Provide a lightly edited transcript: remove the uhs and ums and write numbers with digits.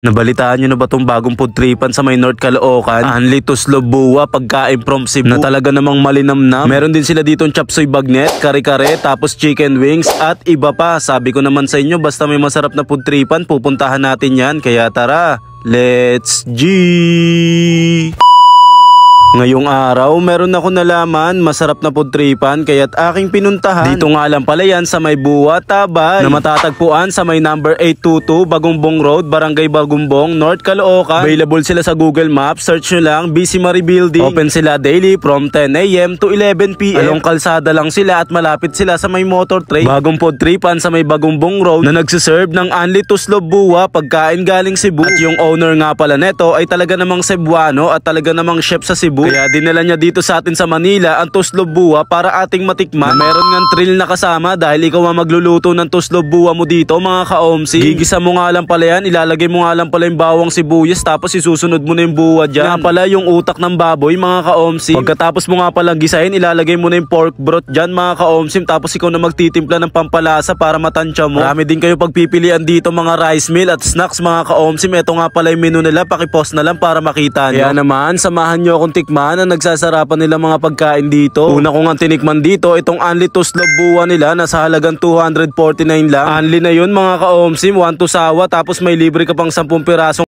Nabalitaan nyo na ba tong bagong food tripan sa may North Caloocan? Anli Tuslob Buwa, pagkain from Cebu na talaga namang malinamnam. Meron din sila ditong chapsoy bagnet, kare-kare, tapos chicken wings at iba pa. Sabi ko naman sa inyo, basta may masarap na food tripan, pupuntahan natin yan. Kaya tara, let's G! Ngayong araw, meron ako nalaman masarap na food tripan kaya't aking pinuntahan. Dito nga lang pala yan sa may Buwa, Tabay, na matatagpuan sa may number 822 Bagumbong Road, Barangay Bagumbong, North Caloocan. Available sila sa Google Maps, search nyo lang BC Marie Building. Open sila daily from 10 AM to 11 PM. Along kalsada lang sila at malapit sila sa may motor trade. Bagong food tripan sa may Bagumbong Road na nagsiserve ng Anli Tuslob Buwa, pagkain galing Cebu. At yung owner nga pala neto ay talaga namang Cebuano at talaga namang chef sa Cebu. Kaya dinala niya dito sa atin sa Manila ang Tuslob Buwa para ating matikman. Na meron ngang thrill na kasama dahil ikaw ang magluluto ng Tuslob Buwa mo dito mga ka-OMC. Gigisa mo nga lang pala yan, ilalagay mo nga lang pala yung bawang sibuyas tapos isusunod mo na yung buwa dyan. Nga pala yung utak ng baboy mga ka-OMC. Pagkatapos mo nga palang gisahin, ilalagay mo na yung pork broth dyan mga ka-OMC. Tapos ikaw na magtitimpla ng pampalasa para matansya mo. Marami din kayo pagpipilian dito mga rice meal at snacks mga ka-OMC. Ito nga pala yung menu nila, pakipost na lang para makita nyo. Kaya naman, samahan nyo akong tikman ang nagsasarapan nila mga pagkain dito. Una ko nga tinikman dito, itong Anli Tuslob Buwa nila, nasa halagang 249 lang. Anli na yun mga ka-OMC, 1 to sawa, tapos may libre ka pang 10 pirasong